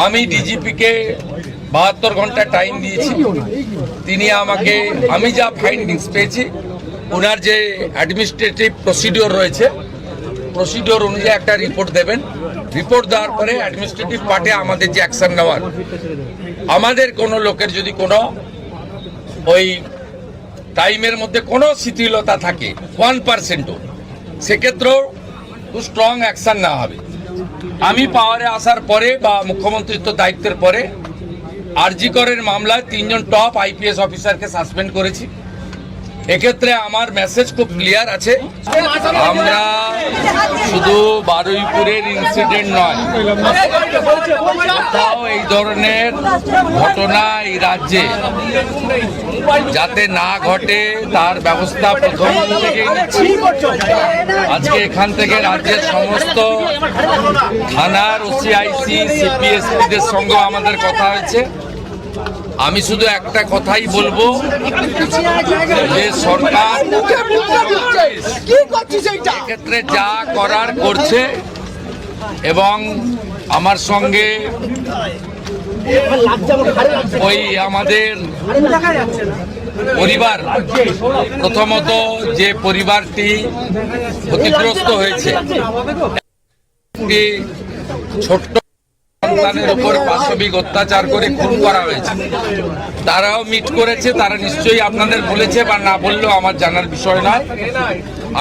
আমি ডিজিপিকে 72 ঘন্টা টাইম দিয়েছি। তিনি আমাকে, আমি যা ফাইন্ডিংস পেয়েছি, ওনার যে অ্যাডমিনিস্ট্রেটিভ প্রসিডিওর রয়েছে, প্রসিডিওর অনুযায়ী একটা রিপোর্ট দেবেন। রিপোর্ট দেওয়ার পরে অ্যাডমিনিস্ট্রেটিভ পার্টে আমাদের যে অ্যাকশন নেওয়ার, আমাদের কোনো লোকের যদি কোনো ওই টাইমের মধ্যে কোনো শিথিলতা থাকে 1%ও, সেক্ষেত্রেও খুব স্ট্রং অ্যাকশন নেওয়া হবে। আমি পাওয়ারে আসার পরে বা মুখ্যমন্ত্রিত্ব দায়িত্বের পরে আরজি করের মামলায় 3 জন টপ আইপিএস অফিসারকে সাসপেন্ড করেছি। এক্ষেত্রে আমার মেসেজ খুব ক্লিয়ার আছে, আমরা শুধু বারুইপুরের ইনসিডেন্ট নয়, কোথাও এই ধরনের ঘটনা এই রাজ্যে যাতে না ঘটে তার ব্যবস্থা প্রথম থেকেই নিচ্ছি। আজকে এখান থেকে রাজ্যের সমস্ত থানার ওসিআইসি সিপিএসপিদের সঙ্গে আমাদের কথা হয়েছে। আমি শুধু একটা কথাই বলবো যে সরকার এক্ষেত্রে যা করার করছে, এবং আমার সঙ্গে ওই আমাদের পরিবার, প্রথমত যে পরিবারটি ক্ষতিগ্রস্ত হয়েছে, একটি ছোট্ট সন্তানের উপর পাশবিক অত্যাচার করে খুন করা হয়েছে, তারাও মিট করেছে। তারা নিশ্চয়ই আপনাদের বলেছে বা না বললেও আমার জানার বিষয় নয়।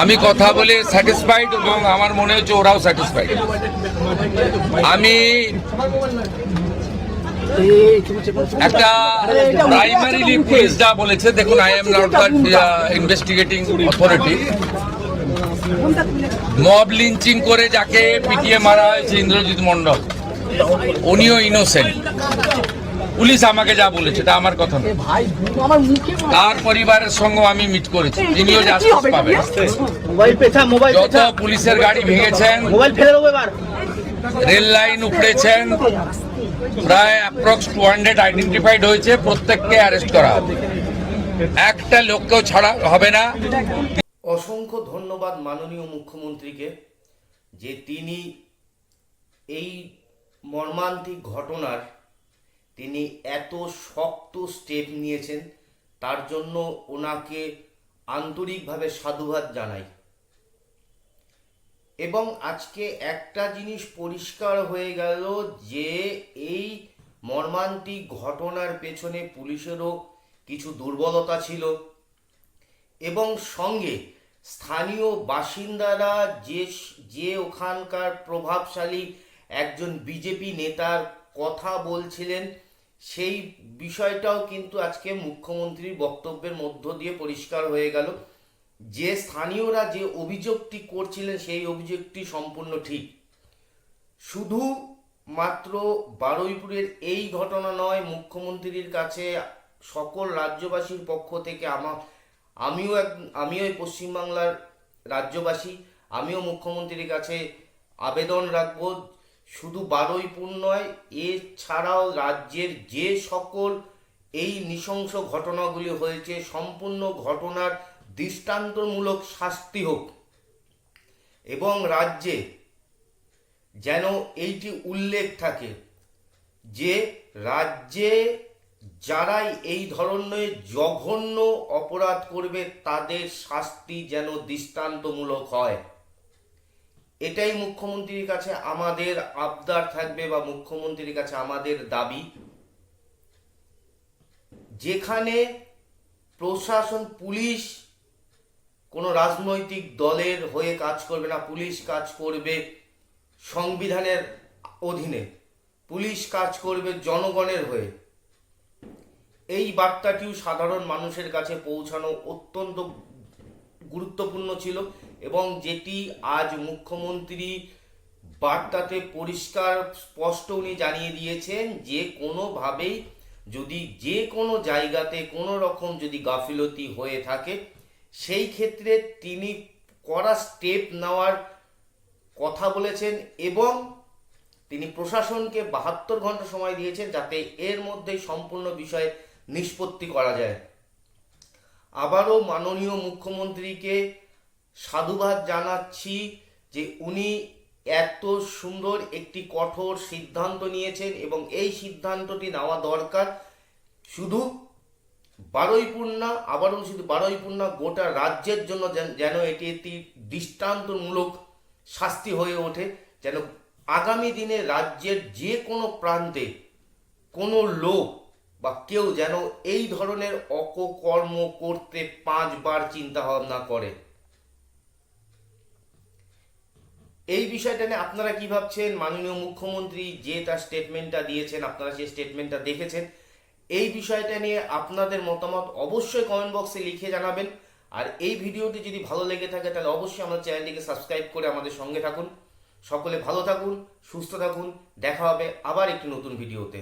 আমি কথা বলে স্যাটিসফাইড এবং আমার মনে হচ্ছে ওরাও স্যাটিসফাইড। আমি একটা প্রাইমারিলি পুলিশ যা বলেছে, দেখুন, I am not the investigating authority. Mob lynching করে যাকে পিটিয়ে মারা হয়েছে ইন্দ্রজিৎ মণ্ডল, উনিও ইনোসেন্ট। পুলিশ আমাকে যা বলেছে এটা আমার কথা নয়। তার পরিবারের সঙ্গে আমি মিট করেছি, তিনিও জাস্টিস পাবেন। যত পুলিশের গাড়ি ভেঙেছেন, রেল লাইন উপড়েছেন, প্রায় অ্যাপ্রক্স 200 আইডেন্টিফাইড হয়েছে, প্রত্যেককে অ্যারেস্ট করা হবে, একটা লোককেও ছাড়া হবে না। অসংখ্য ধন্যবাদ মাননীয় মুখ্যমন্ত্রীকে যে তিনি এই মর্মান্তিক ঘটনার তিনি এত শক্ত স্টেপ নিয়েছেন, তার জন্য ওনাকে আন্তরিকভাবে সাধুবাদ জানাই। এবং আজকে একটা জিনিস পরিষ্কার হয়ে গেল যে এই মর্মান্তিক ঘটনার পেছনে পুলিশেরও কিছু দুর্বলতা ছিল, এবং সঙ্গে স্থানীয় বাসিন্দারা যে ওখানকার প্রভাবশালী একজন বিজেপি নেতার কথা বলছিলেন, সেই বিষয়টাও কিন্তু আজকে মুখ্যমন্ত্রীর বক্তব্যের মধ্য দিয়ে পরিষ্কার হয়ে গেল যে স্থানীয়রা যে অভিযোগটি করছিলেন সেই অভিযোগটি সম্পূর্ণ ঠিক। শুধু মাত্র বারুইপুরের এই ঘটনা নয়, মুখ্যমন্ত্রীর কাছে সকল রাজ্যবাসীর পক্ষ থেকে আমিও পশ্চিমবাংলার রাজ্যবাসী, আমিও মুখ্যমন্ত্রীর কাছে আবেদন রাখব, শুধু বারুইপুর নয়, এছাড়াও রাজ্যের যে সকল এই নৃশংস ঘটনাগুলি হয়েছে, সম্পূর্ণ ঘটনার দৃষ্টান্তমূলক শাস্তি হোক, এবং রাজ্যে যেন এইটি উল্লেখ থাকে যে রাজ্যে যারাই এই ধরনের জঘন্য অপরাধ করবে তাদের শাস্তি যেন দৃষ্টান্তমূলক হয়। এটাই মুখ্যমন্ত্রীর কাছে আমাদের আবদার থাকবে বা মুখ্যমন্ত্রীর কাছে আমাদের দাবি। যেখানে প্রশাসন, পুলিশ কোনো রাজনৈতিক দলের হয়ে কাজ করবে না, পুলিশ কাজ করবে সংবিধানের অধীনে, পুলিশ কাজ করবে জনগণের হয়ে। এই বার্তাটিও সাধারণ মানুষের কাছে পৌঁছানো অত্যন্ত গুরুত্বপূর্ণ ছিল, এবং যেটি আজ মুখ্যমন্ত্রী বার্তাতে পরিষ্কার স্পষ্ট উনি জানিয়ে দিয়েছেন যে কোনোভাবেই যদি যে কোনো জায়গাতে কোনো রকম যদি গাফিলতি হয়ে থাকে, সেই ক্ষেত্রে তিনি কড়া স্টেপ নেওয়ার কথা বলেছেন, এবং তিনি প্রশাসনকে 72 ঘন্টা সময় দিয়েছেন যাতে এর মধ্যেই সম্পূর্ণ বিষয়ে নিষ্পত্তি করা যায়। আবারও মাননীয় মুখ্যমন্ত্রীকে সাধুবাদ জানাচ্ছি যে উনি এত সুন্দর একটি কঠোর সিদ্ধান্ত নিয়েছেন এবং এই সিদ্ধান্তটি নেওয়া দরকার শুধু বারুইপুর আবারও শুধু বারুইপুর গোটা রাজ্যের জন্য যেন এটি একটি দৃষ্টান্তমূলক শাস্তি হয়ে ওঠে, যেন আগামী দিনে রাজ্যের যে কোনো প্রান্তে কোনো লোক বা কেউ যেন এই ধরনের অপকর্ম করতে 5 বার চিন্তা ভাবনা করে। এই বিষয়টা নিয়ে আপনারা কি ভাবছেন? মাননীয় মুখ্যমন্ত্রী যে তার স্টেটমেন্টটা দিয়েছেন, আপনারা সেই স্টেটমেন্টটা দেখেছেন। এই বিষয়টা নিয়ে আপনাদের মতামত অবশ্যই কমেন্ট বক্সে লিখে জানাবেন। আর এই ভিডিওটি যদি ভালো লেগে থাকে তাহলে অবশ্যই আমাদের চ্যানেলটিকে সাবস্ক্রাইব করে আমাদের সঙ্গে থাকুন। সকলে ভালো থাকুন, সুস্থ থাকুন, দেখা হবে আবার একটি নতুন ভিডিওতে।